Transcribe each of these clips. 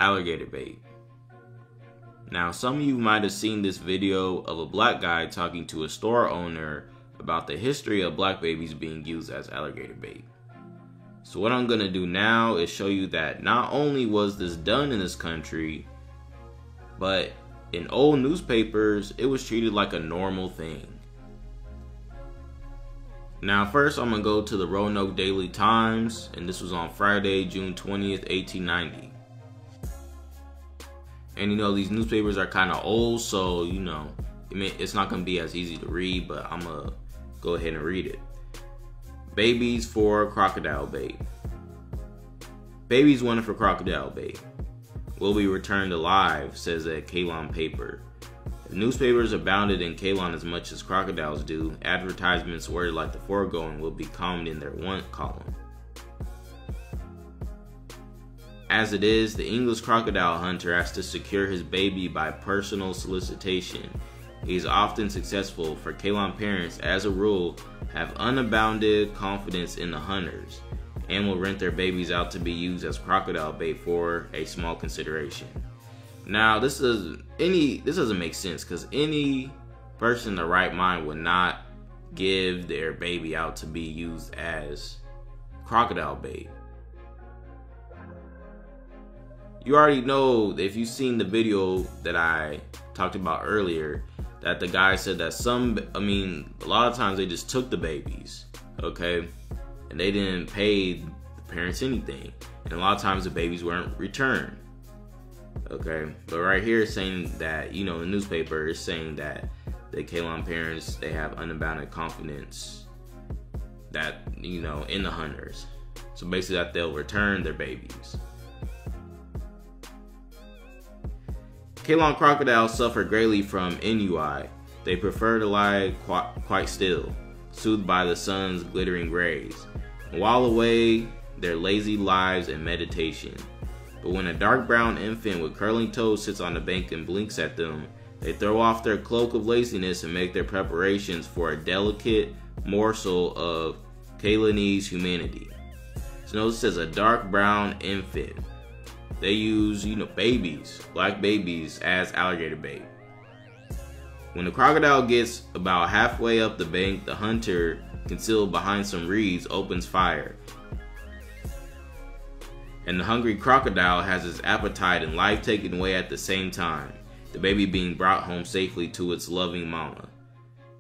alligator bait. Now, some of you might have seen this video of a black guy talking to a store owner about the history of black babies being used as alligator bait. So what I'm gonna do now is show you that not only was this done in this country, but in old newspapers, it was treated like a normal thing. Now first I'm gonna go to the Roanoke Daily Times, and this was on Friday, June 20th, 1890. And you know, these newspapers are kind of old, so you know, it's not gonna be as easy to read, but I'm gonna go ahead and read it. Babies for crocodile bait. Babies wanted for crocodile bait will be returned alive, says a Ceylon paper. If newspapers abounded in Ceylon as much as crocodiles do, advertisements worded like the foregoing will be common in their want column. As it is, the English crocodile hunter has to secure his baby by personal solicitation. He is often successful, for Ceylon parents, as a rule, have unbounded confidence in the hunters and will rent their babies out to be used as crocodile bait for a small consideration. Now, this doesn't make sense, because any person in the right mind would not give their baby out to be used as crocodile bait. You already know, if you've seen the video that I talked about earlier, that the guy said that a lot of times they just took the babies, okay? And they didn't pay the parents anything. And a lot of times the babies weren't returned, okay? But right here it's saying that, you know, the newspaper is saying that the Ceylon parents, they have unbounded confidence that, you know, in the hunters. So basically that they'll return their babies. Ceylon crocodiles suffer greatly from ennui. They prefer to lie quite still, soothed by the sun's glittering rays, and while away their lazy lives in meditation. But when a dark brown infant with curling toes sits on the bank and blinks at them, they throw off their cloak of laziness and make their preparations for a delicate morsel of Ceylonese humanity. So notice it says a dark brown infant. They use, you know, babies, black babies, as alligator bait. When the crocodile gets about halfway up the bank, the hunter, concealed behind some reeds, opens fire. And the hungry crocodile has his appetite and life taken away at the same time, the baby being brought home safely to its loving mama.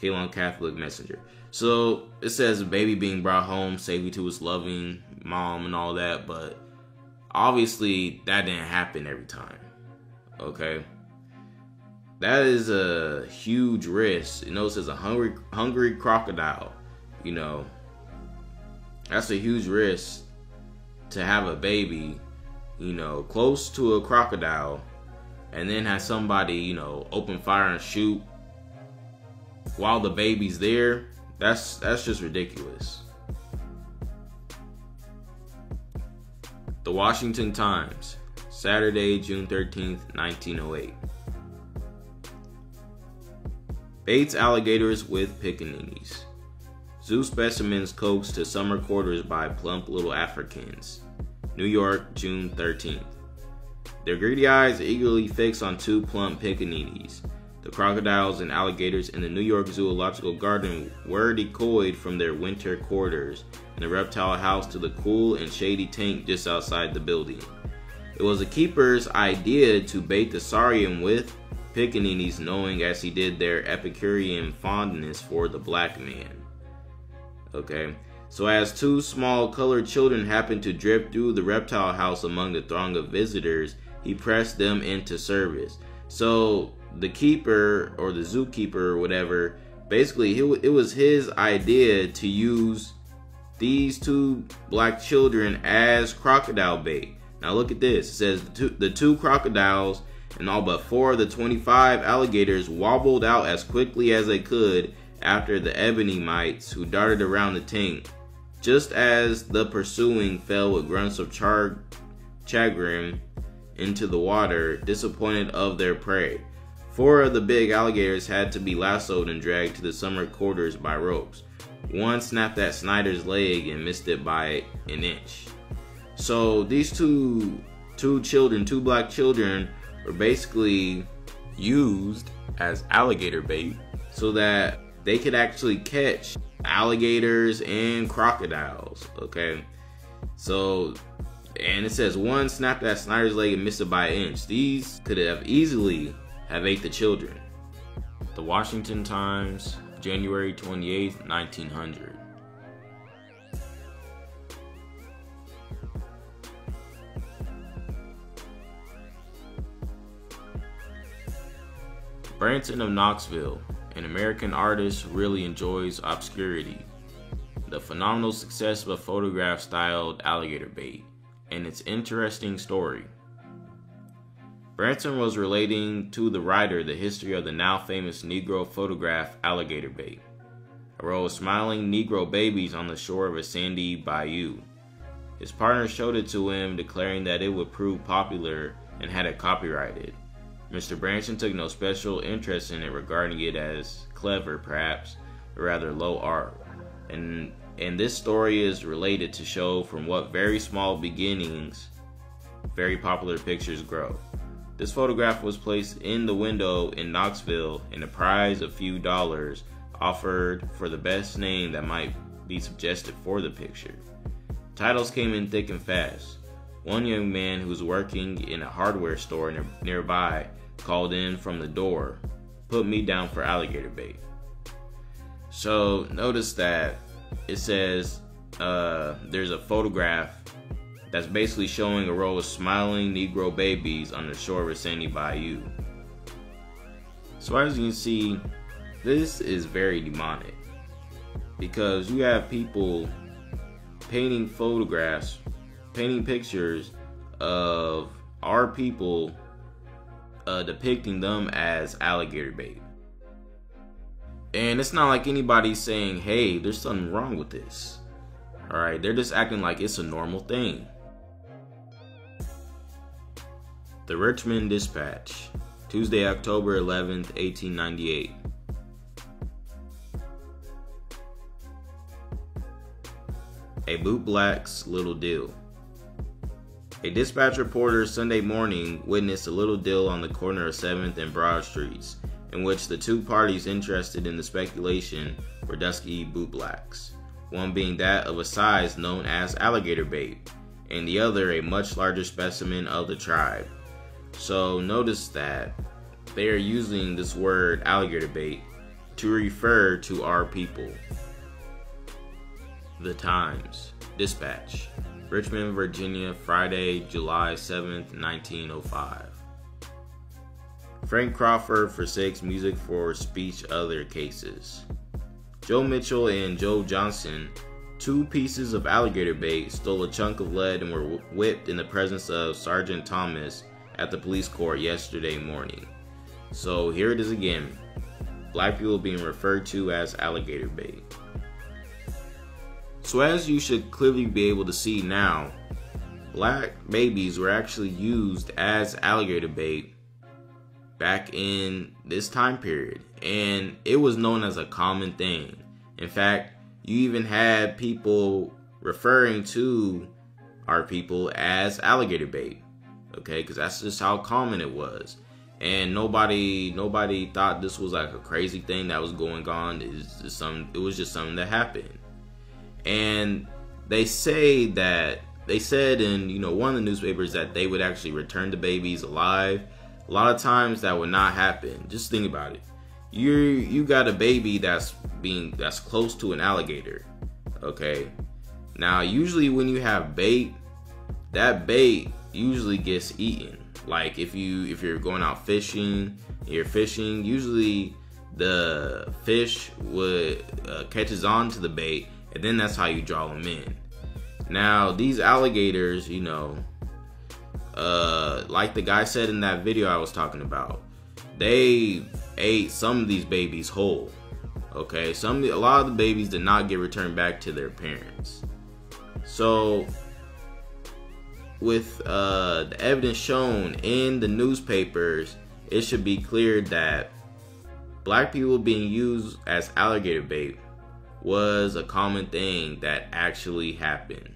Ceylon Catholic Messenger. So it says a baby being brought home safely to its loving mom and all that, but obviously that didn't happen every time, okay? That is a huge risk. You know, it says a hungry crocodile, you know. That's a huge risk to have a baby, you know, close to a crocodile, and then have somebody, you know, open fire and shoot while the baby's there. That's just ridiculous. The Washington Times, Saturday, June 13th, 1908. Baits alligators with pickaninnies. Zoo specimens coaxed to summer quarters by plump little Africans. New York, June 13th. Their greedy eyes eagerly fixed on two plump pickaninnies. The crocodiles and alligators in the New York Zoological Garden were decoyed from their winter quarters in the reptile house to the cool and shady tank just outside the building. It was the keeper's idea to bait the saurian with pickaninnies, knowing as he did their Epicurean fondness for the black man. Okay, so as two small colored children happened to drift through the reptile house among the throng of visitors, he pressed them into service. So the keeper, or the zookeeper or whatever, basically it was his idea to use these two black children as crocodile bait. Now look at this. It says the two crocodiles and all but 4 of the 25 alligators wobbled out as quickly as they could after the ebony mites who darted around the tank, just as the pursuing fell with grunts of chagrin into the water, disappointed of their prey. 4 of the big alligators had to be lassoed and dragged to the summer quarters by ropes. One snapped at Snyder's leg and missed it by an inch. So these two two black children were basically used as alligator bait so that they could actually catch alligators and crocodiles, okay? So, and it says one snapped at Snyder's leg and missed it by an inch. These could have easily have ate the children. The Washington Times, January 28th, 1900. Branson of Knoxville, an American artist, really enjoys obscurity. The phenomenal success of a photograph styled alligator bait, and its interesting story. Branson was relating to the writer the history of the now famous Negro photograph alligator bait, a row of smiling Negro babies on the shore of a sandy bayou. His partner showed it to him, declaring that it would prove popular and had it copyrighted. Mr. Branson took no special interest in it, regarding it as clever, perhaps, but rather low art. And this story is related to show from what very small beginnings very popular pictures grow. This photograph was placed in the window in Knoxville, and a prize of few dollars offered for the best name that might be suggested for the picture. Titles came in thick and fast. One young man who was working in a hardware store nearby called in from the door, "Put me down for alligator bait." So notice that it says there's a photograph that's basically showing a row of smiling Negro babies on the shore of a sandy bayou. So as you can see, this is very demonic, because you have people painting photographs, painting pictures of our people, depicting them as alligator bait. And it's not like anybody's saying, hey, there's something wrong with this. Alright, they're just acting like it's a normal thing. The Richmond Dispatch, Tuesday, October 11th, 1898. A bootblack's little deal. A dispatch reporter Sunday morning witnessed a little deal on the corner of 7th and Broad Streets, in which the two parties interested in the speculation were dusky bootblacks, one being that of a size known as alligator bait, and the other a much larger specimen of the tribe. So notice that they are using this word alligator bait to refer to our people. The Times Dispatch, Richmond, Virginia, Friday, July 7th, 1905. Frank Crawford forsakes music for speech other cases. Joe Mitchell and Joe Johnson, two pieces of alligator bait, stole a chunk of lead and were whipped in the presence of Sergeant Thomas at the police court yesterday morning. So here it is again. Black people being referred to as alligator bait. So as you should clearly be able to see now, black babies were actually used as alligator bait back in this time period, and it was known as a common thing. In fact, you even had people referring to our people as alligator bait, okay, because that's just how common it was. And nobody thought this was like a crazy thing that was going on. It was just something that happened. And they said in one of the newspapers that they would actually return the babies alive. A lot of times that would not happen. Just think about it. You got a baby that's close to an alligator. Okay. Now usually when you have bait, that bait usually gets eaten. Like if you're going out fishing, usually the fish would catches on to the bait, and then that's how you draw them in. Now these alligators, like the guy said in that video I was talking about, they ate some of these babies whole. Okay, a lot of the babies did not get returned back to their parents. So with the evidence shown in the newspapers, it should be clear that black people being used as alligator bait was a common thing that actually happened.